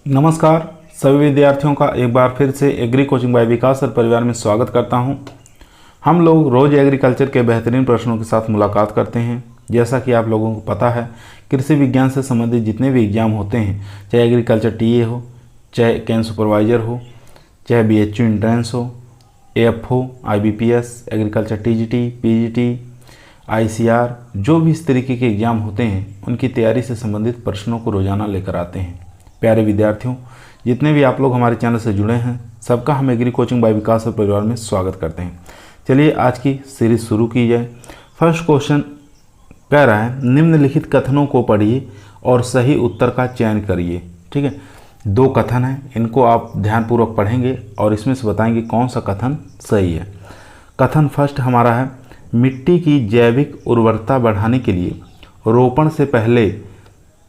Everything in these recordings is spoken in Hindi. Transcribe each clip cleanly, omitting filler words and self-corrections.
नमस्कार सभी विद्यार्थियों का एक बार फिर से एग्री कोचिंग बाय विकास सर परिवार में स्वागत करता हूं। हम लोग रोज़ एग्रीकल्चर के बेहतरीन प्रश्नों के साथ मुलाकात करते हैं। जैसा कि आप लोगों को पता है, कृषि विज्ञान से संबंधित जितने भी एग्ज़ाम होते हैं, चाहे एग्रीकल्चर टीए हो, चाहे कैन सुपरवाइज़र हो, चाहे बीएचयू एंट्रेंस हो, AF IBPS, agriculture TGT, PGT, ICR, जो भी इस तरीके के एग्ज़ाम होते हैं उनकी तैयारी से संबंधित प्रश्नों को रोज़ाना लेकर आते हैं। प्यारे विद्यार्थियों, जितने भी आप लोग हमारे चैनल से जुड़े हैं, सबका हम एग्री कोचिंग बाय विकास सर परिवार में स्वागत करते हैं। चलिए आज की सीरीज शुरू की जाए। फर्स्ट क्वेश्चन कह रहा है, निम्नलिखित कथनों को पढ़िए और सही उत्तर का चयन करिए। ठीक है, दो कथन हैं, इनको आप ध्यानपूर्वक पढ़ेंगे और इसमें से बताएंगे कौन सा कथन सही है। कथन फर्स्ट हमारा है, मिट्टी की जैविक उर्वरता बढ़ाने के लिए रोपण से पहले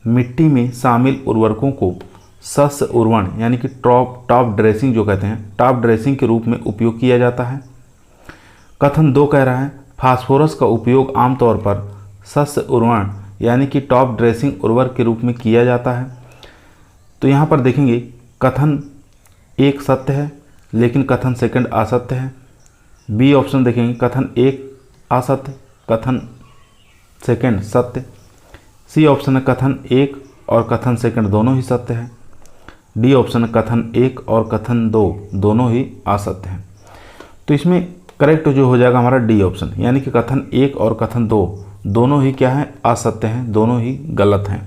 मिट्टी में शामिल उर्वरकों को सस्य उर्वरण यानी कि टॉप ड्रेसिंग जो कहते हैं, टॉप ड्रेसिंग के रूप में उपयोग किया जाता है। कथन दो कह रहा है, फास्फोरस का उपयोग आमतौर पर सस्य उर्वरण यानी कि टॉप ड्रेसिंग उर्वरक के रूप में किया जाता है। तो यहाँ पर देखेंगे कथन एक सत्य है लेकिन कथन सेकंड असत्य है। बी ऑप्शन देखेंगे, कथन एक असत्य, कथन सेकंड सत्य। सी ऑप्शन है, कथन एक और कथन सेकंड दोनों ही सत्य है। डी ऑप्शन है, कथन एक और कथन दो दोनों ही असत्य हैं। तो इसमें करेक्ट जो हो जाएगा हमारा डी ऑप्शन, यानी कि कथन एक और कथन दो दोनों ही क्या है, असत्य हैं, दोनों ही गलत हैं।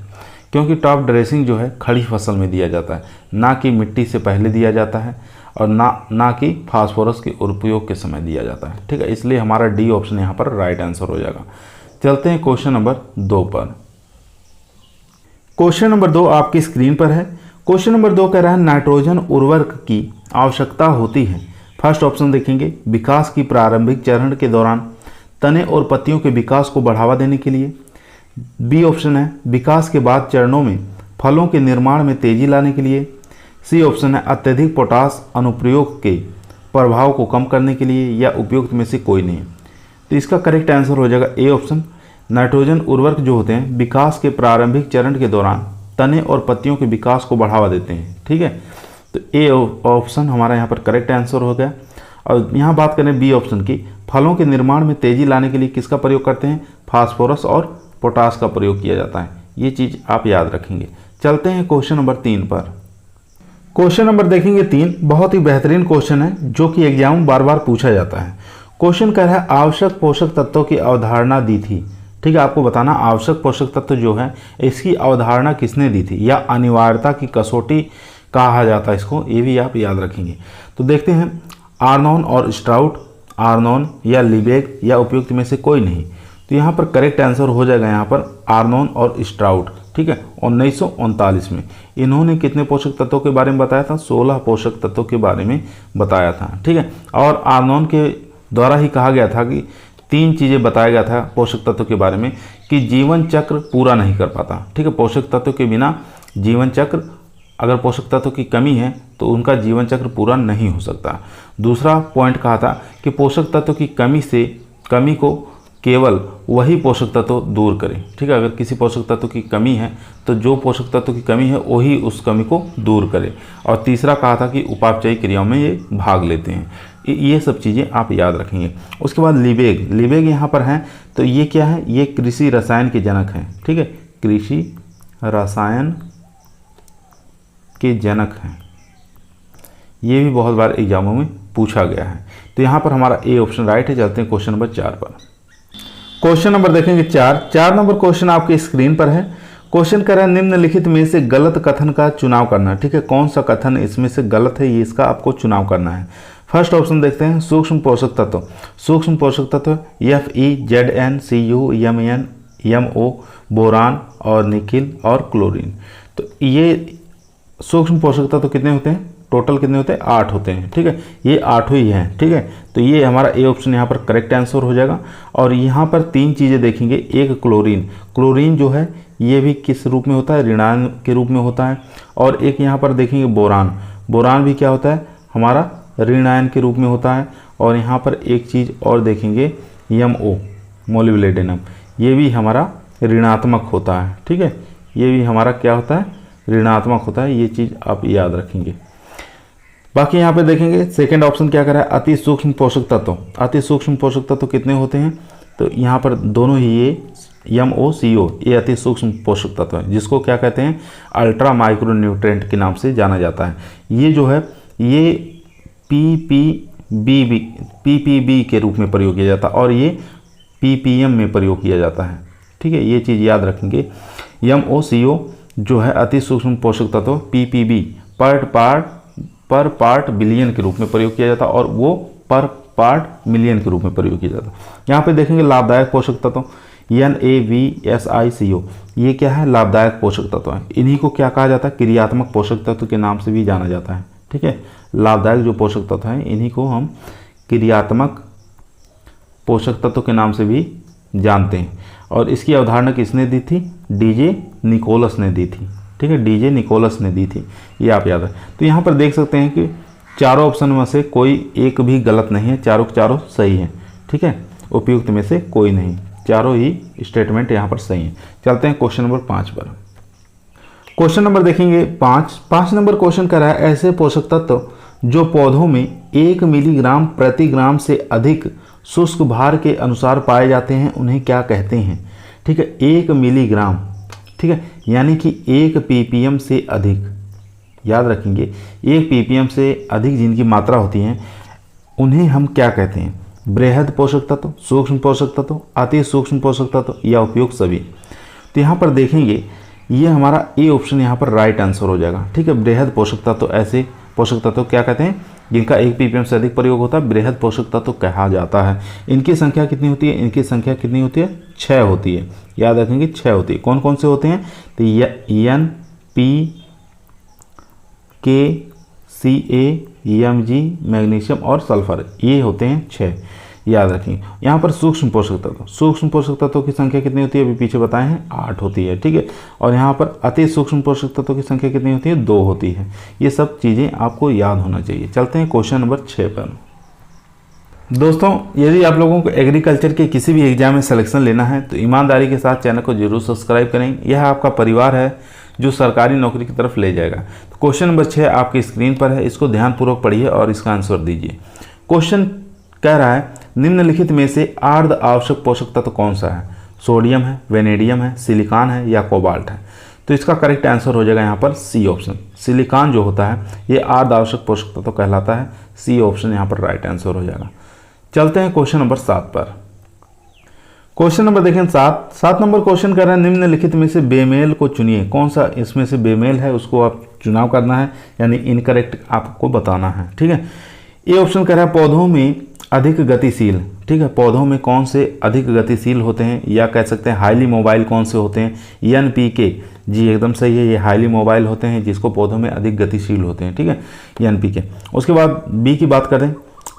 क्योंकि टॉप ड्रेसिंग जो है खड़ी फसल में दिया जाता है, ना कि मिट्टी से पहले दिया जाता है और ना कि फास्फोरस के उपयोग के समय दिया जाता है। ठीक है, इसलिए हमारा डी ऑप्शन यहाँ पर राइट आंसर हो जाएगा। चलते हैं क्वेश्चन नंबर 2 पर। क्वेश्चन नंबर 2 आपकी स्क्रीन पर है। क्वेश्चन नंबर 2 कह रहा है, नाइट्रोजन उर्वरक की आवश्यकता होती है। फर्स्ट ऑप्शन देखेंगे, विकास की प्रारंभिक चरण के दौरान तने और पत्तियों के विकास को बढ़ावा देने के लिए। बी ऑप्शन है, विकास के बाद चरणों में फलों के निर्माण में तेजी लाने के लिए। सी ऑप्शन है, अत्यधिक पोटास अनुप्रयोग के प्रभाव को कम करने के लिए, या उपयुक्त में से कोई नहीं। तो इसका करेक्ट आंसर हो जाएगा ए ऑप्शन। नाइट्रोजन उर्वरक जो होते हैं विकास के प्रारंभिक चरण के दौरान तने और पत्तियों के विकास को बढ़ावा देते हैं। ठीक है, तो ए ऑप्शन हमारा यहाँ पर करेक्ट आंसर हो गया। और यहाँ बात करें बी ऑप्शन की, फलों के निर्माण में तेजी लाने के लिए किसका प्रयोग करते हैं, फास्फोरस और पोटास का प्रयोग किया जाता है। ये चीज़ आप याद रखेंगे। चलते हैं क्वेश्चन नंबर 3 पर। क्वेश्चन नंबर देखेंगे 3, बहुत ही बेहतरीन क्वेश्चन है जो कि एग्जाम में बार बार पूछा जाता है। क्वेश्चन कह रहा है, आवश्यक पोषक तत्वों की अवधारणा दी थी। ठीक है, आपको बताना आवश्यक पोषक तत्व जो है इसकी अवधारणा किसने दी थी, या अनिवार्यता की कसौटी कहा जाता है इसको, ये भी आप याद रखेंगे। तो देखते हैं, आर्नोन और स्ट्राउट, आर्नोन या लिबेग, या उपयुक्त में से कोई नहीं। तो यहाँ पर करेक्ट आंसर हो जाएगा यहाँ पर आर्नोन और स्ट्राउट। ठीक है, 1939 में इन्होंने कितने पोषक तत्वों के बारे में बताया था, 16 पोषक तत्वों के बारे में बताया था। ठीक है, और आर्नोन के द्वारा ही कहा गया था कि 3 चीज़ें बताया गया था पोषक तत्व के बारे में, कि जीवन चक्र पूरा नहीं कर पाता। ठीक है, पोषक तत्व के बिना जीवन चक्र, अगर पोषक तत्व की कमी है तो उनका जीवन चक्र पूरा नहीं हो सकता। दूसरा पॉइंट कहा था कि पोषक तत्व की कमी को केवल वही पोषक तत्व दूर करें। ठीक है, अगर किसी पोषक तत्व की कमी है तो जो पोषक तत्व की कमी है वही उस कमी को दूर करे। और तीसरा कहा था कि उपापचयी क्रियाओं में ये भाग लेते हैं। ये सब चीज़ें आप याद रखेंगे। उसके बाद लिबेग यहाँ पर हैं, तो ये क्या है, ये कृषि रसायन के जनक हैं। ठीक है, कृषि रसायन के जनक हैं। ये भी बहुत बार एग्जामों में पूछा गया है। तो यहाँ पर हमारा ए ऑप्शन राइट है। चलते हैं क्वेश्चन नंबर 4 पर। क्वेश्चन नंबर देखेंगे 4 नंबर क्वेश्चन आपके स्क्रीन पर है। क्वेश्चन कह रहा है, निम्नलिखित में से गलत कथन का चुनाव करना। ठीक है, कौन सा कथन इसमें से गलत है, ये इसका आपको चुनाव करना है। फर्स्ट ऑप्शन देखते हैं, सूक्ष्म पोषक तत्व। सूक्ष्म पोषक तत्व FeZnCuMn MO, बोरान और निकिल और क्लोरीन। तो ये सूक्ष्म पोषक तत्व कितने होते हैं, टोटल कितने होते हैं, 8 होते हैं। ठीक है, ये 8 ही हैं। ठीक है, तो ये हमारा ए ऑप्शन यहाँ पर करेक्ट आंसर हो जाएगा। और यहाँ पर 3 चीज़ें देखेंगे, एक क्लोरीन जो है ये भी किस रूप में होता है, ऋणायन के रूप में होता है। और एक यहाँ पर देखेंगे बोरान भी क्या होता है, हमारा ऋणायन के रूप में होता है। और यहाँ पर एक चीज़ और देखेंगे, MO मोलिब्डेनम, ये भी हमारा ऋणात्मक होता है। ठीक है, ये भी हमारा क्या होता है, ऋणात्मक होता है, ये चीज़ आप याद रखेंगे। बाकी यहाँ पे देखेंगे सेकंड ऑप्शन क्या करा है, अति सूक्ष्म पोषक तत्व। अति सूक्ष्म पोषक तत्व कितने होते हैं, तो यहाँ पर दोनों ही ये MOCO ये अति सूक्ष्म पोषक तत्व है, जिसको क्या कहते हैं, अल्ट्रा माइक्रो न्यूट्रेंट के नाम से जाना जाता है। ये जो है ये PPB के रूप में प्रयोग किया जाता है और ये PPM में प्रयोग किया जाता है। ठीक है, ये चीज़ याद रखेंगे। MOCO जो है अति सूक्ष्म पोषक तत्व, PPB पर पार्ट बिलियन के रूप में प्रयोग किया जाता है और वो पर पार्ट मिलियन के रूप में प्रयोग किया जाता है। यहाँ पे देखेंगे लाभदायक पोषक तत्व NAVSICO, ये क्या है, लाभदायक पोषक तत्व है। इन्हीं को क्या कहा जाता है, क्रियात्मक पोषक तत्व के नाम से भी जाना जाता है। ठीक है, लाभदायक जो पोषक तत्व हैं इन्हीं को हम क्रियात्मक पोषक तत्व के नाम से भी जानते हैं। और इसकी अवधारणा किसने दी थी, DJ निकोलस ने दी थी। ठीक है, DJ निकोलस ने दी थी, ये आप याद रखें। तो यहाँ पर देख सकते हैं कि चारों ऑप्शन में से कोई एक भी गलत नहीं है, चारों के चारों सही है। ठीक है, उपयुक्त में से कोई नहीं, चारों ही स्टेटमेंट यहाँ पर सही हैं। चलते हैं क्वेश्चन नंबर 5 पर। क्वेश्चन नंबर देखेंगे 5 नंबर क्वेश्चन कर रहा है, ऐसे पोषक तत्व जो पौधों में 1 मिलीग्राम प्रति ग्राम से अधिक शुष्क भार के अनुसार पाए जाते हैं, उन्हें क्या कहते हैं। ठीक है, 1 मिलीग्राम, ठीक है, यानी कि 1 ppm से अधिक, याद रखेंगे 1 ppm से अधिक जिनकी मात्रा होती है उन्हें हम क्या कहते हैं, बृहद पोषक तत्व, सूक्ष्म पोषक तत्व, अति सूक्ष्म पोषक तत्व या उपयुक्त सभी। तो यहाँ पर देखेंगे ये हमारा ए ऑप्शन यहाँ पर राइट आंसर हो जाएगा। ठीक है, बृहद पोषक तत्व ऐसे पोषक तत्व क्या कहते हैं जिनका 1 ppm से अधिक प्रयोग होता है, बृहद पोषक तत्व कहा जाता है। इनकी संख्या कितनी होती है, इनकी संख्या कितनी होती है, 6 होती है, याद रखेंगे 6 होती है। कौन कौन से होते हैं, तो N P K Ca Mg magnesium और सल्फर, ये होते हैं 6, याद रखेंगे। यहाँ पर सूक्ष्म पोषक तत्व, सूक्ष्म पोषक तत्वों की संख्या कितनी होती है, अभी पीछे बताए हैं 8 होती है। ठीक है, और यहाँ पर अति सूक्ष्म पोषक तत्वों की संख्या कितनी होती है, 2 होती है। ये सब चीज़ें आपको याद होना चाहिए। चलते हैं क्वेश्चन नंबर 6 पर। दोस्तों, यदि आप लोगों को एग्रीकल्चर के किसी भी एग्जाम में सिलेक्शन लेना है तो ईमानदारी के साथ चैनल को जरूर सब्सक्राइब करें। यह आपका परिवार है जो सरकारी नौकरी की तरफ ले जाएगा। तो क्वेश्चन नंबर 6 आपकी स्क्रीन पर है, इसको ध्यानपूर्वक पढ़िए और इसका आंसर दीजिए। क्वेश्चन कह रहा है निम्नलिखित में से अर्ध आवश्यक पोषक तत्व कौन सा है, सोडियम है, वेनेडियम है, सिलिकॉन है या कोबाल्ट है। तो इसका करेक्ट आंसर हो जाएगा यहाँ पर सी ऑप्शन। सिलिकॉन जो होता है ये अर्ध आवश्यक पोषक तत्व कहलाता है, सी ऑप्शन यहाँ पर राइट आंसर हो जाएगा। चलते हैं क्वेश्चन नंबर 7 पर। क्वेश्चन नंबर देखें 7 नंबर क्वेश्चन कर रहा है निम्नलिखित में से बेमेल को चुनिए। कौन सा इसमें से बेमेल है उसको आप चुनाव करना है, यानी इनकरेक्ट आपको बताना है। ठीक है, ये ऑप्शन कह रहा है पौधों में अधिक गतिशील। ठीक है, पौधों में कौन से अधिक गतिशील होते हैं, या कह सकते हैं हाईली मोबाइल कौन से होते हैं, NPK, जी एकदम सही है, ये हाईली मोबाइल होते हैं जिसको पौधों में अधिक गतिशील होते हैं। ठीक है, NPK। उसके बाद बी की बात करें,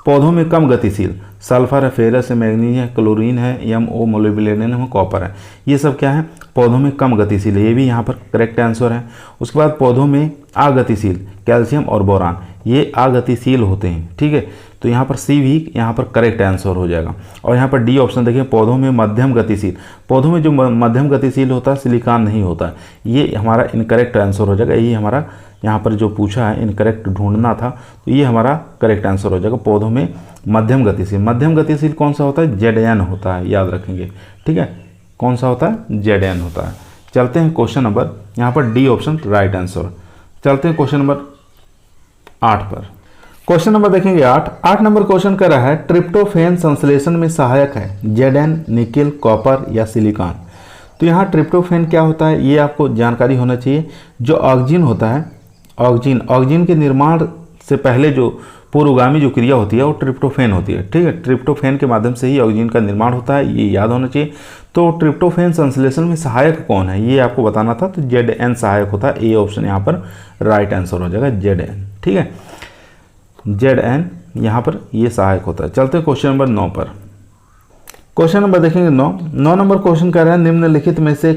पौधों में कम गतिशील, सल्फर है, फेरस है, मैग्नीज है, क्लोरीन है, MO मोलिब्डेनम है, कॉपर है, ये सब क्या है पौधों में कम गतिशील है, ये भी यहाँ पर करेक्ट आंसर है। उसके बाद पौधों में अगतिशील, कैल्शियम और बोरान, ये अगतिशील होते हैं। ठीक है, तो यहाँ पर सी भी यहाँ पर करेक्ट आंसर हो जाएगा। और यहाँ पर डी ऑप्शन देखिए, पौधों में मध्यम गतिशील, पौधों में जो मध्यम गतिशील होता है सिलिकॉन नहीं होता है, ये हमारा इनकरेक्ट आंसर हो जाएगा। यही हमारा यहाँ पर जो पूछा है इनकरेक्ट ढूंढना था, तो ये हमारा करेक्ट आंसर हो जाएगा। पौधों में मध्यम गतिशील, मध्यम गतिशील कौन सा होता है, ZN होता है, याद रखेंगे। ठीक है, कौन सा होता है, ZN होता है। चलते हैं क्वेश्चन नंबर, यहाँ पर डी ऑप्शन राइट आंसर। चलते हैं क्वेश्चन नंबर 8 पर। क्वेश्चन नंबर देखेंगे 8 नंबर क्वेश्चन कर रहा है ट्रिप्टोफैन संश्लेषण में सहायक है, ZN, निकेल, कॉपर या सिलिकॉन। तो यहाँ ट्रिप्टोफैन क्या होता है ये आपको जानकारी होना चाहिए। जो ऑक्जिन होता है, ऑक्जिन के निर्माण से पहले जो पूर्वगामी जो क्रिया होती है वो ट्रिप्टोफैन होती है। ठीक है, ट्रिप्टोफैन के माध्यम से ही ऑक्जिन का निर्माण होता है, ये याद होना चाहिए। तो ट्रिप्टोफैन संश्लेषण में सहायक कौन है ये आपको बताना था, तो ZN सहायक होता है। ए ऑप्शन यहाँ पर राइट आंसर हो जाएगा, ZN। ठीक है, ZN यहाँ पर ये सहायक होता है। चलते हैं क्वेश्चन नंबर 9 पर। क्वेश्चन नंबर देखेंगे 9 नंबर क्वेश्चन कर रहा है निम्नलिखित में से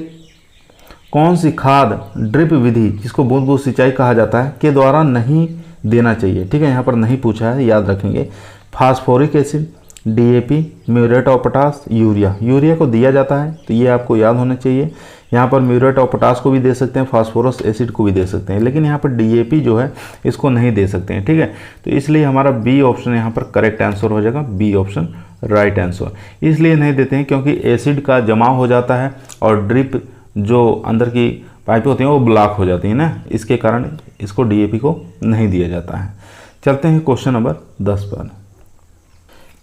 कौन सी खाद ड्रिप विधि, जिसको बूंद बूंद सिंचाई कहा जाता है, के द्वारा नहीं देना चाहिए। ठीक है, यहाँ पर नहीं पूछा है, याद रखेंगे। Phosphoric acid, DAP, muriate of potash, urea को दिया जाता है, तो ये आपको याद होना चाहिए। यहाँ पर म्यूरेट ऑफ पोटास को भी दे सकते हैं, फास्फोरस एसिड को भी दे सकते हैं, लेकिन यहाँ पर DAP जो है इसको नहीं दे सकते हैं। ठीक है, तो इसलिए हमारा बी ऑप्शन यहाँ पर करेक्ट आंसर हो जाएगा, बी ऑप्शन राइट आंसर। इसलिए नहीं देते हैं क्योंकि एसिड का जमाव हो जाता है और ड्रिप जो अंदर की पाइपें होती हैं वो ब्लॉक हो जाती हैं ना, इसके कारण इसको DAP को नहीं दिया जाता है। चलते हैं क्वेश्चन नंबर 10 पर।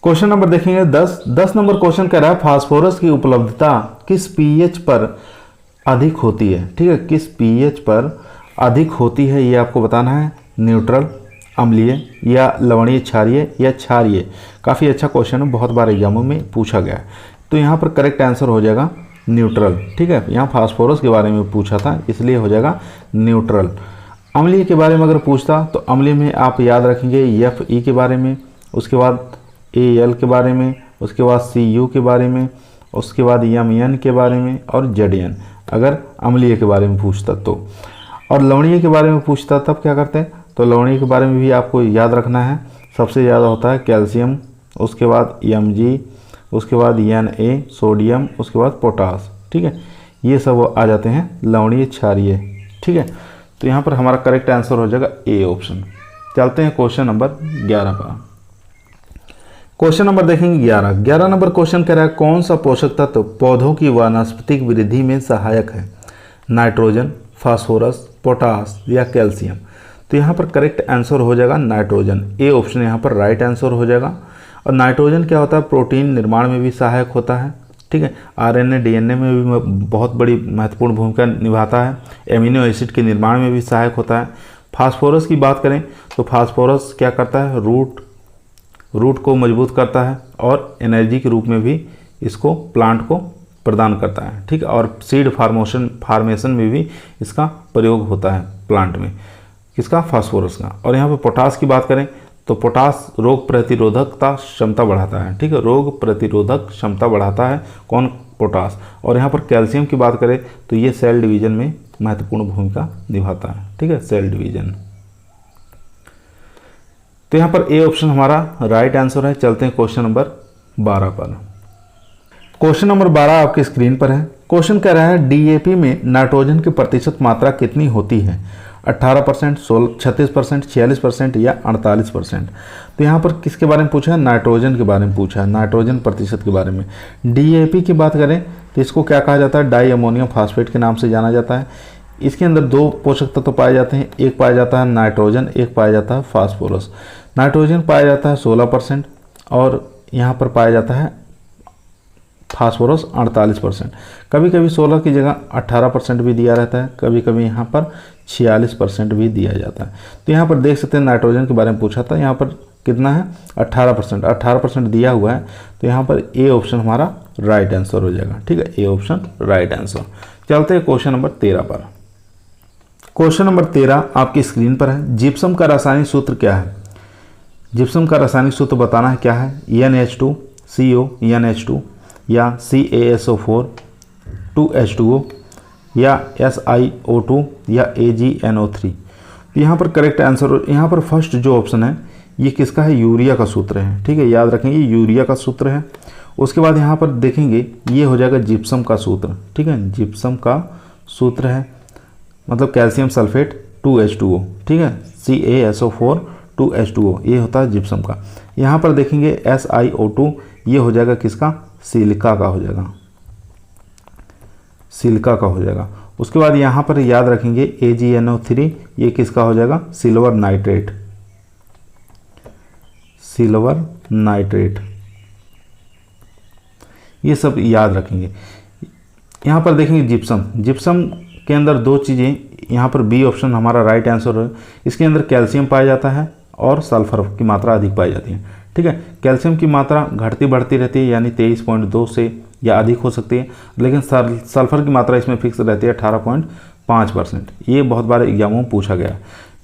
क्वेश्चन नंबर देखेंगे 10 नंबर क्वेश्चन कह रहा है फास्फोरस की उपलब्धता किस pH पर अधिक होती है। ठीक है, किस pH पर अधिक होती है ये आपको बताना है, न्यूट्रल, अम्लीय या लवणीय क्षारीय या क्षारीय। काफ़ी अच्छा क्वेश्चन है, बहुत बार एग्जामों में पूछा गया है। तो यहाँ पर करेक्ट आंसर हो जाएगा न्यूट्रल। ठीक है, यहाँ फास्फोरस के बारे में पूछा था इसलिए हो जाएगा न्यूट्रल। अम्लीय के बारे में अगर पूछता तो अम्लीय में आप याद रखेंगे Fe के बारे में, उसके बाद Al के बारे में, उसके बाद Cu के बारे में, उसके बाद Mn के बारे में और Zn अगर अम्लीय के बारे में पूछता तो। और लवणीय के बारे में पूछता तब क्या करते हैं, तो लवणीय के बारे में भी आपको याद रखना है। सबसे ज़्यादा होता है कैल्शियम, उसके बाद Mg, उसके बाद Na सोडियम, उसके बाद पोटास। ठीक है, ये सब आ जाते हैं लवणीय क्षारीय। ठीक है, तो यहाँ पर हमारा करेक्ट आंसर हो जाएगा ए ऑप्शन। चलते हैं क्वेश्चन नंबर 11 पर। क्वेश्चन नंबर देखेंगे 11 नंबर क्वेश्चन कह रहा है कौन सा पोषक तत्व पौधों की वानस्पतिक वृद्धि में सहायक है, नाइट्रोजन, फास्फोरस, पोटास या कैल्शियम। तो यहाँ पर करेक्ट आंसर हो जाएगा नाइट्रोजन, ए ऑप्शन यहाँ पर राइट आंसर हो जाएगा। और नाइट्रोजन क्या होता है, प्रोटीन निर्माण में भी सहायक होता है। ठीक है, RNA DNA में भी बहुत बड़ी महत्वपूर्ण भूमिका निभाता है, एमिनो एसिड के निर्माण में भी सहायक होता है। फास्फोरस की बात करें तो फास्फोरस क्या करता है, रूट को मजबूत करता है और एनर्जी के रूप में भी इसको प्लांट को प्रदान करता है। ठीक है, और सीड फार्मेशन में भी इसका प्रयोग होता है प्लांट में, किसका, फास्फोरस का। और यहाँ पे पोटास की बात करें तो पोटास रोग प्रतिरोधकता क्षमता बढ़ाता है। ठीक है, रोग प्रतिरोधक क्षमता बढ़ाता है कौन, पोटास। और यहाँ पर कैल्शियम की बात करें तो ये सेल डिवीजन में महत्वपूर्ण भूमिका निभाता है। ठीक है, सेल डिवीजन। तो यहाँ पर ए ऑप्शन हमारा राइट आंसर है। चलते हैं क्वेश्चन नंबर 12 पर। क्वेश्चन नंबर 12 आपके स्क्रीन पर है। क्वेश्चन कह रहा है DAP में नाइट्रोजन की प्रतिशत मात्रा कितनी होती है, 18%, 36%, 46% या 48%। तो यहाँ पर किसके बारे में पूछा है, नाइट्रोजन के बारे में पूछा है, नाइट्रोजन प्रतिशत के बारे में। DAP की बात करें तो इसको क्या कहा जाता है, डाई अमोनियम फास्फेट के नाम से जाना जाता है। इसके अंदर 2 पोषक तत्व पाए जाते हैं, एक पाया जाता है नाइट्रोजन, एक पाया जाता है फास्फोरस। नाइट्रोजन पाया जाता है 16% और यहाँ पर पाया जाता है फास्फोरस 48%। कभी कभी 16 की जगह 18% भी दिया रहता है, कभी कभी यहाँ पर 46% भी दिया जाता है। तो यहाँ पर देख सकते हैं नाइट्रोजन के बारे में पूछा था, यहाँ पर कितना है 18% दिया हुआ है। तो यहाँ पर ए ऑप्शन हमारा राइट आंसर हो जाएगा। ठीक है, ए ऑप्शन राइट आंसर। चलते हैं क्वेश्चन नंबर 13 पर। क्वेश्चन नंबर 13 आपकी स्क्रीन पर है। जिप्सम का रासायनिक सूत्र क्या है, जिप्सम का रासायनिक सूत्र बताना है क्या है, NH2CO NH2 या CaSO4 2H2O या SiO2 या AgNO3। तो यहाँ पर करेक्ट आंसर, यहाँ पर फर्स्ट जो ऑप्शन है ये किसका है, यूरिया का सूत्र है। ठीक है, याद रखेंगे यूरिया का सूत्र है। उसके बाद यहाँ पर देखेंगे ये हो जाएगा जिप्सम का सूत्र। ठीक है, जिप्सम का सूत्र है मतलब कैल्शियम सल्फेट 2H2O। ठीक है, CaSO4 2H2O ये होता है जिप्सम का। यहाँ पर देखेंगे SiO2 ये हो जाएगा किसका, सिलिका का हो जाएगा, सिलिका का हो जाएगा। उसके बाद यहाँ पर याद रखेंगे AgNO3 ये किसका हो जाएगा, सिल्वर नाइट्रेट, सिल्वर नाइट्रेट, ये सब याद रखेंगे। यहाँ पर देखेंगे जिप्सम, जिप्सम के अंदर 2 चीज़ें, यहाँ पर बी ऑप्शन हमारा राइट आंसर है। इसके अंदर कैल्शियम पाया जाता है और सल्फर की मात्रा अधिक पाई जाती है। ठीक है, कैल्शियम की मात्रा घटती बढ़ती रहती है, यानी 23.2 से या अधिक हो सकती है, लेकिन सल्फर की मात्रा इसमें फिक्स रहती है 18.5%। ये बहुत बार एग्जामों में पूछा गया।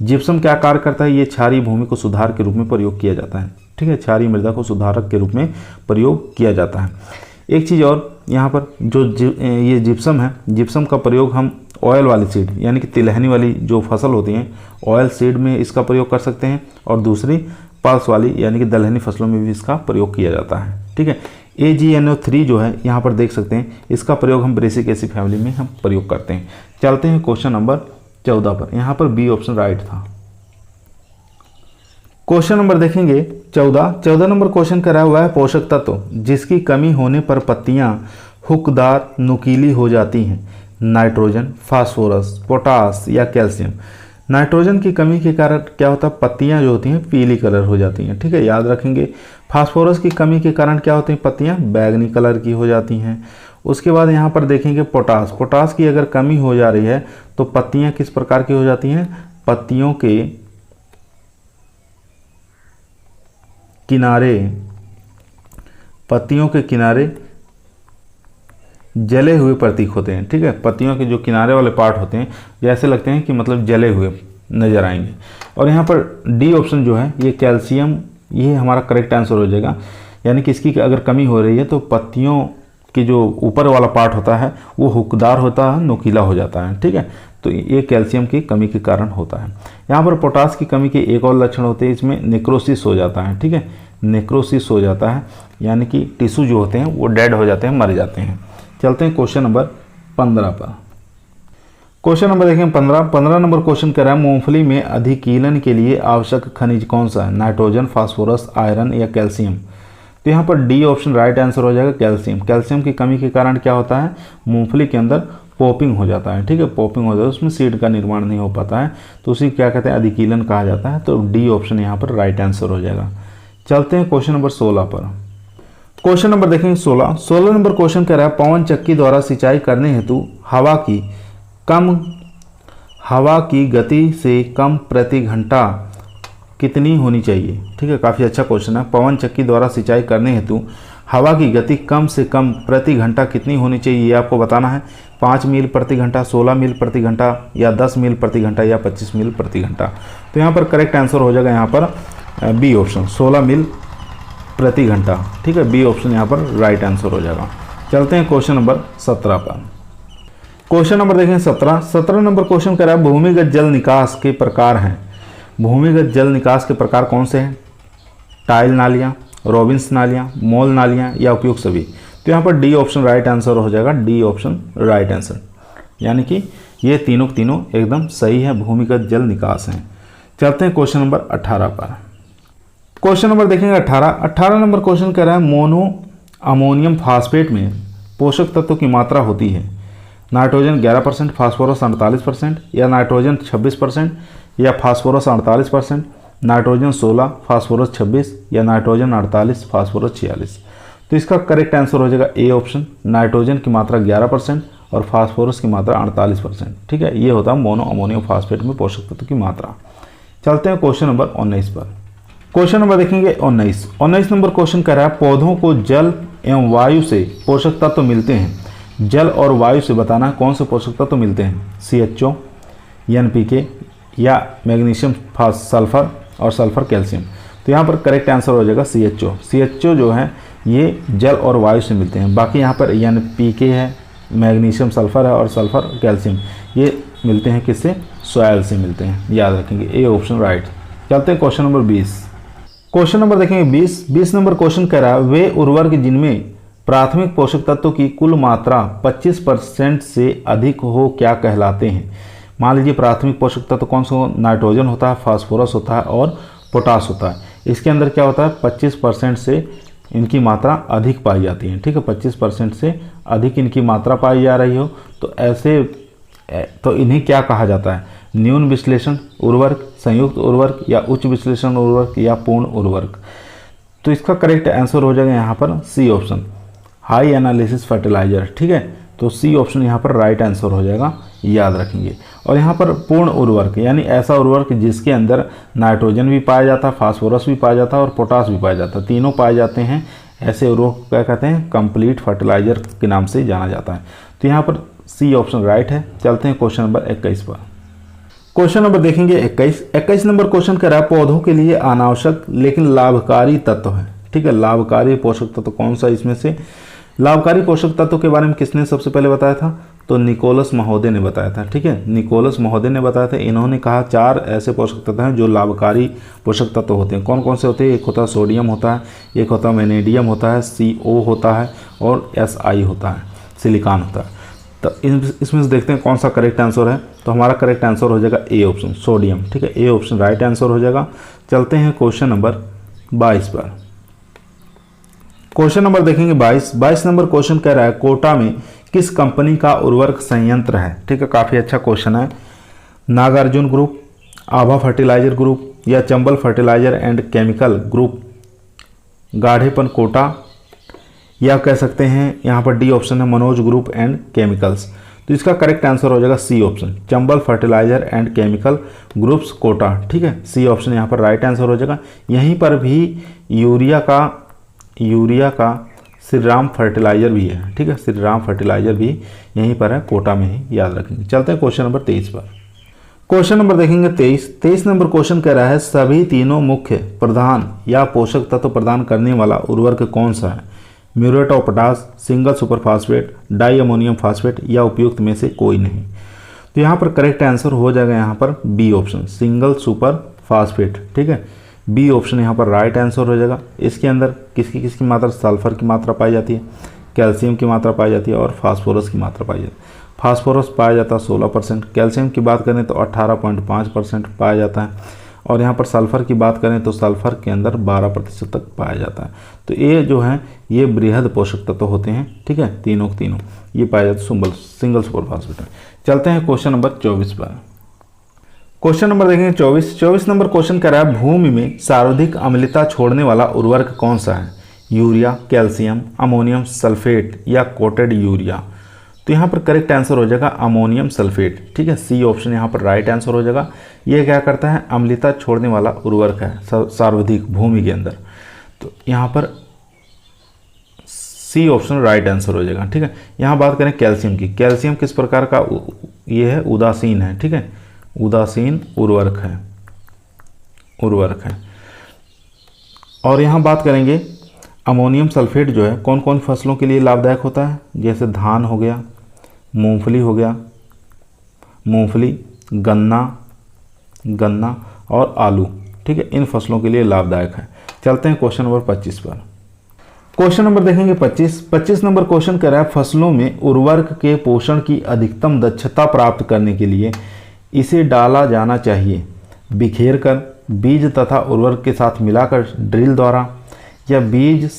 जिप्सम क्या कार्य करता है, ये क्षारीय भूमि को सुधार के रूप में प्रयोग किया जाता है। ठीक है, क्षारीय मृदा को सुधारक के रूप में प्रयोग किया जाता है। एक चीज़ और, यहाँ पर जो ये जिप्सम है, जिप्सम का प्रयोग हम ऑयल वाली सीड यानी कि तिलहनी वाली जो फसल होती हैं ऑयल सीड में इसका प्रयोग कर सकते हैं, और दूसरी पल्स वाली यानी कि दलहनी फसलों में भी इसका प्रयोग किया जाता है। ठीक है, AgNO3 जो है यहाँ पर देख सकते हैं, इसका प्रयोग हम ब्रेसिक एसिड फैमिली में हम प्रयोग करते हैं। चलते हैं क्वेश्चन नंबर 14 पर। यहाँ पर बी ऑप्शन राइट था। क्वेश्चन नंबर देखेंगे 14 नंबर क्वेश्चन करा हुआ है पोषक तत्व जिसकी कमी होने पर पत्तियां हुकदार नुकीली हो जाती हैं, नाइट्रोजन, फास्फोरस, पोटास या कैल्शियम। नाइट्रोजन की कमी के कारण क्या होता है, पत्तियां जो होती हैं पीली कलर हो जाती हैं, ठीक है, याद रखेंगे। फास्फोरस की कमी के कारण क्या होती हैं, पत्तियां बैगनी कलर की हो जाती हैं। उसके बाद यहाँ पर देखेंगे पोटास की अगर कमी हो जा रही है तो पत्तियां किस प्रकार की हो जाती हैं, पत्तियों के किनारे जले हुए प्रतीक होते हैं, ठीक है। पत्तियों के जो किनारे वाले पार्ट होते हैं जैसे लगते हैं कि मतलब जले हुए नजर आएंगे। और यहाँ पर डी ऑप्शन जो है ये कैल्शियम, ये हमारा करेक्ट आंसर हो जाएगा। यानी कि इसकी अगर कमी हो रही है तो पत्तियों की जो ऊपर वाला पार्ट होता है वो हुकदार होता है, नुकीला हो जाता है, ठीक है। तो ये कैल्शियम की कमी के कारण होता है। यहाँ पर पोटास की कमी के एक और लक्षण होते हैं, इसमें नेक्रोसिस हो जाता है, ठीक है, नेक्रोसिस हो जाता है, यानी कि टिश्यू जो होते हैं वो डेड हो जाते हैं, मर जाते हैं। चलते हैं क्वेश्चन नंबर 15 पर। क्वेश्चन नंबर देखें 15 नंबर क्वेश्चन कह रहा है मूंगफली में अधिकीलन के लिए आवश्यक खनिज कौन सा है, नाइट्रोजन, फास्फोरस, आयरन या कैल्शियम। तो यहाँ पर डी ऑप्शन राइट आंसर हो जाएगा कैल्शियम। कैल्शियम की कमी के कारण क्या होता है, मूंगफली के अंदर पॉपिंग हो जाता है, ठीक है, पॉपिंग हो जाता है, उसमें सीड का निर्माण नहीं हो पाता है, तो उसी क्या कहते हैं, अधिकीलन कहा जाता है। तो डी ऑप्शन यहाँ पर राइट आंसर हो जाएगा। चलते हैं क्वेश्चन नंबर 16 पर। क्वेश्चन नंबर देखेंगे 16 नंबर क्वेश्चन कह रहा है पवन चक्की द्वारा सिंचाई करने हेतु हवा की गति से कम प्रति घंटा कितनी होनी चाहिए, ठीक है, काफ़ी अच्छा क्वेश्चन है। पवन चक्की द्वारा सिंचाई करने हेतु हवा की गति कम से कम प्रति घंटा कितनी होनी चाहिए, ये आपको बताना है। 5 मील प्रति घंटा, 16 मील प्रति घंटा या 10 मील प्रति घंटा या 25 मील प्रति घंटा। तो यहाँ पर करेक्ट आंसर हो जाएगा यहाँ पर बी ऑप्शन 16 मील प्रति घंटा, ठीक है, बी ऑप्शन यहाँ पर राइट आंसर हो जाएगा। चलते हैं क्वेश्चन नंबर 17 पर। क्वेश्चन नंबर देखें 17 नंबर क्वेश्चन कह रहा है भूमिगत जल निकास के प्रकार हैं। भूमिगत जल निकास के प्रकार कौन से हैं, टाइल नालियाँ, रॉबिन्स नालियाँ, मॉल नालियाँ या उपयुक्त सभी। तो यहाँ पर डी ऑप्शन राइट आंसर हो जाएगा, डी ऑप्शन राइट आंसर, यानी कि ये तीनों एकदम सही है, भूमिगत जल निकास हैं। चलते हैं क्वेश्चन नंबर 18 पर। क्वेश्चन नंबर देखेंगे 18 नंबर क्वेश्चन कह रहा है मोनो अमोनियम फास्फेट में पोषक तत्वों की मात्रा होती है, नाइट्रोजन 11%, फास्फोरस 48% या नाइट्रोजन 26% या फास्फोरस 48%, नाइट्रोजन 16, फास्फोरस 26 या नाइट्रोजन 48, फास्फोरस 46। तो इसका करेक्ट आंसर हो जाएगा ए ऑप्शन, नाइट्रोजन की मात्रा 11% और फास्फोरस की मात्रा 48%, ठीक है, ये होता है मोनो अमोनियम फास्फेट में पोषक तत्व की मात्रा। चलते हैं क्वेश्चन नंबर 19 पर। क्वेश्चन नंबर देखेंगे 19 नंबर क्वेश्चन कह रहा है पौधों को जल एवं वायु से पोषक तत्व मिलते हैं। जल और वायु से बताना कौन से पोषक तत्व मिलते हैं, CHO, NPK या मैग्नीशियम सल्फर और सल्फर कैल्शियम। तो यहाँ पर करेक्ट आंसर हो जाएगा CHO जो है ये जल और वायु से मिलते हैं। बाकी यहाँ पर NPK है, मैग्नीशियम सल्फर है और सल्फर कैल्शियम ये मिलते हैं किससे, सॉयल से मिलते हैं, याद रखेंगे, ए ऑप्शन राइट। चलते हैं क्वेश्चन नंबर 20। क्वेश्चन नंबर देखेंगे 20 नंबर क्वेश्चन कह रहा है वे उर्वरक जिनमें प्राथमिक पोषक तत्वों की कुल मात्रा 25% से अधिक हो क्या कहलाते हैं। मान लीजिए प्राथमिक पोषक तत्व कौन सा, नाइट्रोजन होता है, फास्फोरस होता है और पोटास होता है। इसके अंदर क्या होता है 25% से इनकी मात्रा अधिक पाई जाती है, ठीक है, 25% से अधिक इनकी मात्रा पाई जा रही हो तो इन्हें क्या कहा जाता है, न्यून विश्लेषण उर्वरक, संयुक्त उर्वरक या उच्च विश्लेषण उर्वरक या पूर्ण उर्वरक। तो इसका करेक्ट आंसर हो जाएगा यहाँ पर C option, high analysis fertiliser, ठीक है। तो सी ऑप्शन यहाँ पर राइट आंसर हो जाएगा, याद रखेंगे। और यहाँ पर पूर्ण उर्वरक यानी ऐसा उर्वरक जिसके अंदर नाइट्रोजन भी पाया जाता है, फास्फोरस भी पाया जाता है और पोटास भी पाया जाता है, तीनों पाए जाते हैं, ऐसे उर्वरक क्या कहते हैं, कंप्लीट फर्टिलाइजर के नाम से जाना जाता है। तो यहाँ पर सी ऑप्शन राइट है। चलते हैं क्वेश्चन नंबर 21 पर। क्वेश्चन नंबर देखेंगे 21 नंबर क्वेश्चन कह रहा है पौधों के लिए अनावश्यक लेकिन लाभकारी तत्व है, ठीक है, लाभकारी पोषक तत्व कौन सा, इसमें से लाभकारी पोषक तत्व के बारे में किसने सबसे पहले बताया था, तो निकोलस महोदय ने बताया था। ठीक है, निकोलस महोदय ने बताया था। इन्होंने कहा 4 ऐसे पोषक तत्व हैं जो लाभकारी पोषक तत्व होते हैं। कौन कौन से होते हैं? एक होता है सोडियम होता है, एक होता है वेनेडियम होता है, CO होता है और Si होता है, सिलिकॉन होता है। तो इसमें से देखते हैं कौन सा करेक्ट आंसर है। तो हमारा करेक्ट आंसर हो जाएगा ए ऑप्शन, सोडियम। ठीक है, ए ऑप्शन राइट आंसर हो जाएगा। चलते हैं क्वेश्चन नंबर 22 पर। क्वेश्चन नंबर देखेंगे 22 नंबर क्वेश्चन कह रहा है कोटा में किस कंपनी का उर्वरक संयंत्र है? ठीक है, काफ़ी अच्छा क्वेश्चन है। Nagarjuna group, Abha fertilizer group या Chambal fertiliser and chemical group, गाढ़ेपन कोटा, या कह सकते हैं यहाँ पर डी ऑप्शन है मनोज ग्रुप एंड केमिकल्स। तो इसका करेक्ट आंसर हो जाएगा C option, Chambal fertiliser and chemical groups Kota. ठीक है, सी ऑप्शन यहाँ पर राइट आंसर हो जाएगा। यहीं पर भी यूरिया का श्री राम फर्टिलाइजर भी है। ठीक है, श्री राम फर्टिलाइजर भी यहीं पर है, कोटा में ही, याद रखेंगे। चलते हैं क्वेश्चन नंबर 23 पर। क्वेश्चन नंबर देखेंगे 23 नंबर क्वेश्चन कह रहा है सभी तीनों मुख्य प्रधान या पोषक तत्व प्रदान करने वाला उर्वरक कौन सा है? Muriate of potash, single super phosphate, di ammonium phosphate या उपयुक्त में से कोई नहीं। तो यहाँ पर करेक्ट आंसर हो जाएगा यहाँ पर B option, single super phosphate. ठीक है, बी ऑप्शन यहाँ पर राइट आंसर हो जाएगा। इसके अंदर किसकी किसकी मात्रा? सल्फर की मात्रा पाई जाती है, कैल्शियम की मात्रा पाई जाती है और फास्फोरस की मात्रा पाई जाती है। फास्फोरस पाया जाता है 16%, कैल्शियम की बात करें तो 18.5% पाया जाता है, और यहाँ पर सल्फ़र की बात करें तो सल्फ़र के अंदर 12% तक पाया जाता है। तो ये जो है ये बृहद पोषक तत्व होते हैं। ठीक है, तीनों ये पाया जाता है सिंगल सुपर फास्फेट। चलते हैं क्वेश्चन नंबर 24 पर। क्वेश्चन नंबर देखेंगे 24 नंबर क्वेश्चन कह रहा है भूमि में सर्वाधिक अम्लता छोड़ने वाला उर्वरक कौन सा है? यूरिया, कैल्शियम, अमोनियम सल्फेट या कोटेड यूरिया। तो यहाँ पर करेक्ट आंसर हो जाएगा अमोनियम सल्फेट। ठीक है, सी ऑप्शन यहाँ पर राइट आंसर हो जाएगा। ये क्या करता है? अम्लता छोड़ने वाला उर्वरक है सर्वाधिक भूमि के अंदर। तो यहाँ पर सी ऑप्शन राइट आंसर हो जाएगा। ठीक है, यहाँ बात करें कैल्शियम की। कैल्शियम किस प्रकार का ये है? उदासीन है। ठीक है, उदासीन उर्वरक है। और यहाँ बात करेंगे अमोनियम सल्फेट जो है कौन कौन फसलों के लिए लाभदायक होता है? जैसे धान हो गया, मूंगफली हो गया, गन्ना और आलू। ठीक है, इन फसलों के लिए लाभदायक है। चलते हैं क्वेश्चन नंबर 25 पर। क्वेश्चन नंबर देखेंगे 25 नंबर क्वेश्चन कह रहा है फसलों में उर्वरक के पोषण की अधिकतम दक्षता प्राप्त करने के लिए इसे डाला जाना चाहिए बिखेर कर, बीज तथा उर्वरक के साथ मिलाकर ड्रिल द्वारा, या बीज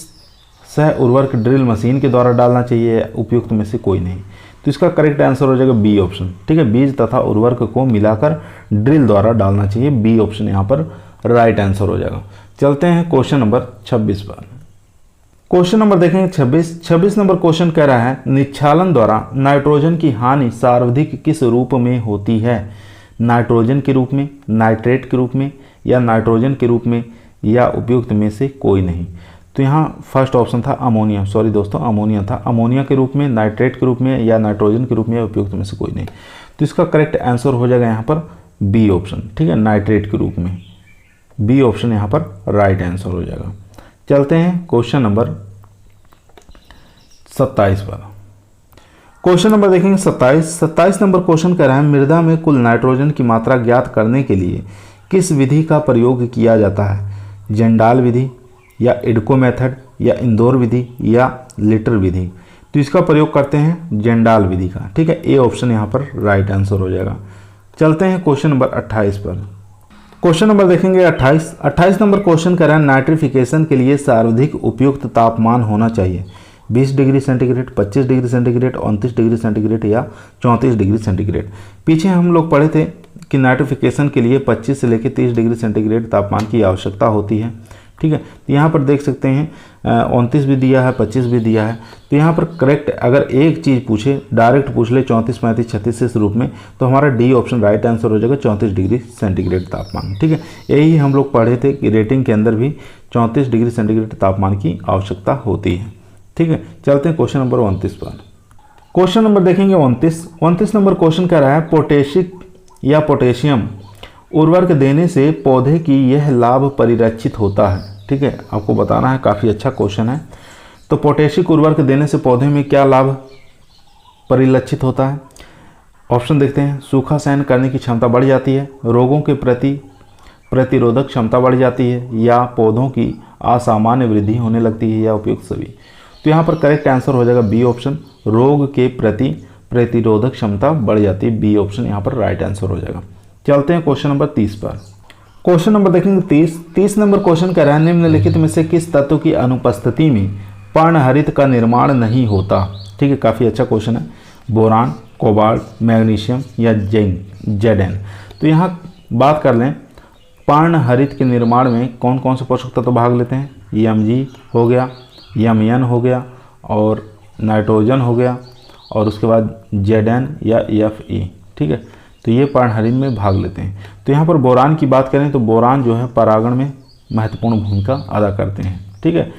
सह उर्वरक ड्रिल मशीन के द्वारा डालना चाहिए, उपयुक्त में से कोई नहीं। तो इसका करेक्ट आंसर हो जाएगा बी ऑप्शन। ठीक है, बीज तथा उर्वरक को मिलाकर ड्रिल द्वारा डालना चाहिए, बी ऑप्शन यहाँ पर राइट आंसर हो जाएगा। चलते हैं क्वेश्चन नंबर 26 पर। क्वेश्चन नंबर देखेंगे 26 नंबर क्वेश्चन कह रहा है निच्छालन द्वारा नाइट्रोजन की हानि सर्वाधिक किस रूप में होती है? नाइट्रोजन के रूप में, नाइट्रेट के रूप में या नाइट्रोजन के रूप में या उपयुक्त में से कोई नहीं। तो यहाँ फर्स्ट ऑप्शन था अमोनिया, सॉरी दोस्तों अमोनिया था। अमोनिया के रूप में, नाइट्रेट के रूप में या नाइट्रोजन के रूप में या उपयुक्त में से कोई नहीं। तो इसका करेक्ट आंसर हो जाएगा यहाँ पर बी ऑप्शन। ठीक है, नाइट्रेट के रूप में, बी ऑप्शन यहाँ पर राइट आंसर हो जाएगा। चलते हैं क्वेश्चन नंबर 27 पर। क्वेश्चन नंबर देखेंगे 27 नंबर क्वेश्चन कह रहा है मृदा में कुल नाइट्रोजन की मात्रा ज्ञात करने के लिए किस विधि का प्रयोग किया जाता है? जेंडाल विधि या इडको मेथड या इंदौर विधि या लिटर विधि। तो इसका प्रयोग करते हैं जेंडाल विधि का। ठीक है, ए ऑप्शन यहाँ पर राइट आंसर हो जाएगा। चलते हैं क्वेश्चन नंबर 28 पर। क्वेश्चन नंबर देखेंगे 28 नंबर क्वेश्चन कह रहा है नाइट्रिफिकेशन के लिए सर्वाधिक उपयुक्त तापमान होना चाहिए 20 degree centigrade, 25 degree centigrade, 29 degree centigrade या 34 डिग्री सेंटीग्रेड। पीछे हम लोग पढ़े थे कि नाइट्रिफिकेशन के लिए 25 से लेकर 30 डिग्री सेंटीग्रेड तापमान की आवश्यकता होती है। ठीक है, तो यहाँ पर देख सकते हैं 29 भी दिया है, 25 भी दिया है। तो यहाँ पर करेक्ट अगर एक चीज़ पूछे, डायरेक्ट पूछ ले 34, 35, 36 इस रूप में, तो हमारा डी ऑप्शन राइट आंसर हो जाएगा 34 डिग्री सेंटीग्रेड तापमान। ठीक है, यही हम लोग पढ़े थे कि रेटिंग के अंदर भी 34 डिग्री सेंटीग्रेड तापमान की आवश्यकता होती है। ठीक है, चलते हैं क्वेश्चन नंबर 29 पर। क्वेश्चन नंबर देखेंगे 29 नंबर क्वेश्चन कह रहा है पोटेशिक या पोटेशियम उर्वरक देने से पौधे की यह लाभ परिरक्षित होता है। ठीक है, आपको बताना है, काफ़ी अच्छा क्वेश्चन है। तो पोटेशिक उर्वरक देने से पौधे में क्या लाभ परिलक्षित होता है। ऑप्शन देखते हैं, सूखा सहन करने की क्षमता बढ़ जाती है, रोगों के प्रति प्रतिरोधक क्षमता बढ़ जाती है, या पौधों की असामान्य वृद्धि होने लगती है, या उपयुक्त सभी। तो यहाँ पर करेक्ट आंसर हो जाएगा बी ऑप्शन, रोग के प्रति प्रतिरोधक क्षमता बढ़ जाती है। बी ऑप्शन यहाँ पर राइट आंसर हो जाएगा। चलते हैं क्वेश्चन नंबर 30 पर। क्वेश्चन नंबर देखेंगे 30 नंबर क्वेश्चन कह रहा है, निम्नलिखित में से किस तत्व की अनुपस्थिति में पर्णहरित का निर्माण नहीं होता। ठीक है, काफ़ी अच्छा क्वेश्चन है। बोरान, कोबाल्ट, मैग्नीशियम या जेडेन। तो यहाँ बात कर लें पर्णहरित के निर्माण में कौन कौन से पोषक तत्व भाग लेते हैं। Mg हो गया, Mn हो गया और नाइट्रोजन हो गया, और उसके बाद Zn या Fe। ठीक है, तो ये पर्णहरित में भाग लेते हैं। तो यहाँ पर बोरान की बात करें तो बोरान जो है परागण में महत्वपूर्ण भूमिका अदा करते हैं। ठीक है,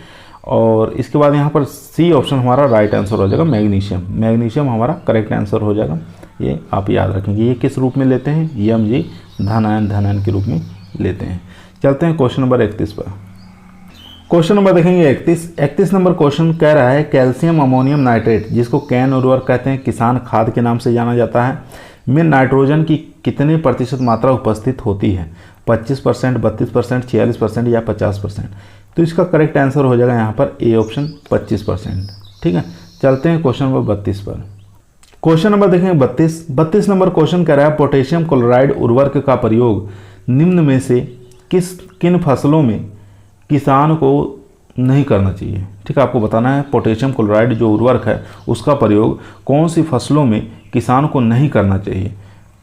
और इसके बाद यहाँ पर सी ऑप्शन हमारा राइट आंसर हो जाएगा, मैग्नीशियम हमारा करेक्ट आंसर हो जाएगा। ये आप याद रखेंगे। ये किस रूप में लेते हैं, Mg धन के रूप में लेते हैं। चलते हैं क्वेश्चन नंबर 31 पर। क्वेश्चन नंबर देखेंगे 31 नंबर क्वेश्चन कह रहा है, कैल्शियम अमोनियम नाइट्रेट, जिसको कैन उर्वरक कहते हैं, किसान खाद के नाम से जाना जाता है, में नाइट्रोजन की कितने प्रतिशत मात्रा उपस्थित होती है। 25%, 32%, 46% या 50%। तो इसका करेक्ट आंसर हो जाएगा यहाँ पर ए ऑप्शन 25%। ठीक है, चलते हैं क्वेश्चन नंबर 32 पर। क्वेश्चन नंबर देखेंगे 32 नंबर क्वेश्चन कह रहा है, पोटेशियम क्लोराइड उर्वरक का प्रयोग निम्न में से किन फसलों में किसान को नहीं करना चाहिए। ठीक है, आपको बताना है पोटेशियम क्लोराइड जो उर्वरक है उसका प्रयोग कौन सी फसलों में किसान को नहीं करना चाहिए।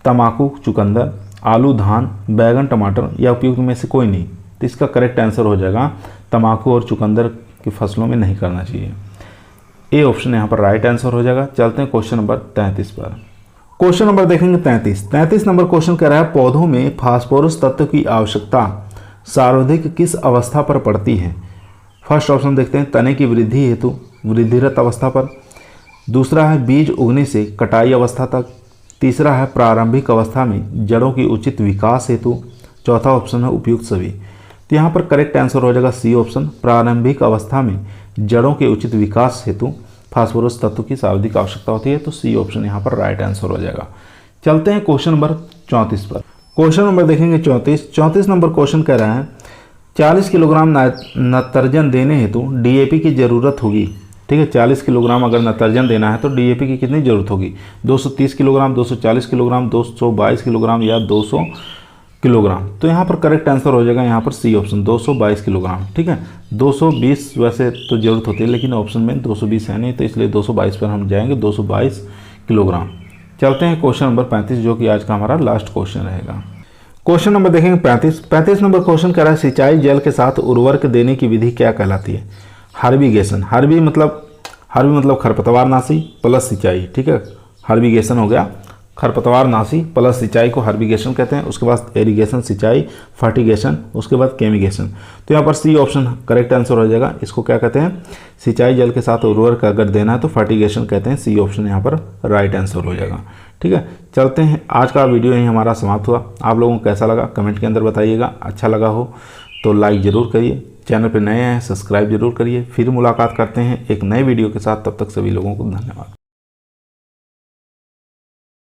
तंबाकू, चुकंदर, आलू, धान, बैगन, टमाटर या उपयुक्त में से कोई नहीं। तो इसका करेक्ट आंसर हो जाएगा तंबाकू और चुकंदर की फसलों में नहीं करना चाहिए। ए ऑप्शन यहाँ पर राइट आंसर हो जाएगा। चलते हैं क्वेश्चन नंबर 33 पर। क्वेश्चन नंबर देखेंगे 33 नंबर क्वेश्चन कह रहा है, पौधों में फास्फोरस तत्व की आवश्यकता सर्वाधिक किस अवस्था पर पड़ती है। फर्स्ट ऑप्शन देखते हैं, तने की वृद्धि हेतु वृद्धिरत अवस्था पर। दूसरा है बीज उगने से कटाई अवस्था तक। तीसरा है प्रारंभिक अवस्था में जड़ों की उचित विकास हेतु। चौथा ऑप्शन है उपयुक्त सभी। तो यहाँ पर करेक्ट आंसर हो जाएगा सी ऑप्शन, प्रारंभिक अवस्था में जड़ों के उचित विकास हेतु फास्फोरस तत्व की सर्वाधिक आवश्यकता होती है। तो सी ऑप्शन यहाँ पर राइट आंसर हो जाएगा। चलते हैं क्वेश्चन नंबर 34 पर। क्वेश्चन नंबर देखेंगे 34 नंबर क्वेश्चन कह रहा है, 40 किलोग्राम नत्रजन देने हेतु डीएपी की ज़रूरत होगी। ठीक है, 40 किलोग्राम अगर नत्रजन देना है तो डीएपी की कितनी ज़रूरत होगी। 230 किलोग्राम, 240 किलोग्राम, 222 किलोग्राम या 200 किलोग्राम। तो यहाँ पर करेक्ट आंसर हो जाएगा यहाँ पर सी ऑप्शन 222 किलोग्राम। ठीक है, 220 वैसे तो ज़रूरत होती है लेकिन ऑप्शन में 220 है नहीं, तो इसलिए 222 पर हम जाएंगे, 222 किलोग्राम। चलते हैं क्वेश्चन नंबर 35 जो कि आज का हमारा लास्ट क्वेश्चन रहेगा। क्वेश्चन नंबर देखेंगे 35 नंबर क्वेश्चन कह रहा है, सिंचाई जल के साथ उर्वरक देने की विधि क्या कहलाती है। हार्बिगेशन, हार्बी मतलब खरपतवारनाशी प्लस सिंचाई। ठीक है, हार्बिगेशन हो गया खरपतवारनाशी प्लस सिंचाई को हार्बिगेशन कहते हैं। उसके बाद एरीगेशन सिंचाई, फर्टिगेशन, उसके बाद केमिगेशन। तो यहाँ पर सी ऑप्शन करेक्ट आंसर हो जाएगा। इसको क्या कहते हैं, सिंचाई जल के साथ उर्वरक अगर देना है तो फर्टिगेशन कहते हैं। सी ऑप्शन यहाँ पर राइट आंसर हो जाएगा। ठीक है, चलते हैं। आज का वीडियो यहीं हमारा समाप्त हुआ। आप लोगों को कैसा लगा कमेंट के अंदर बताइएगा। अच्छा लगा हो तो लाइक ज़रूर करिए, चैनल पर नए हैं सब्सक्राइब जरूर करिए। फिर मुलाकात करते हैं एक नए वीडियो के साथ, तब तक सभी लोगों को धन्यवाद।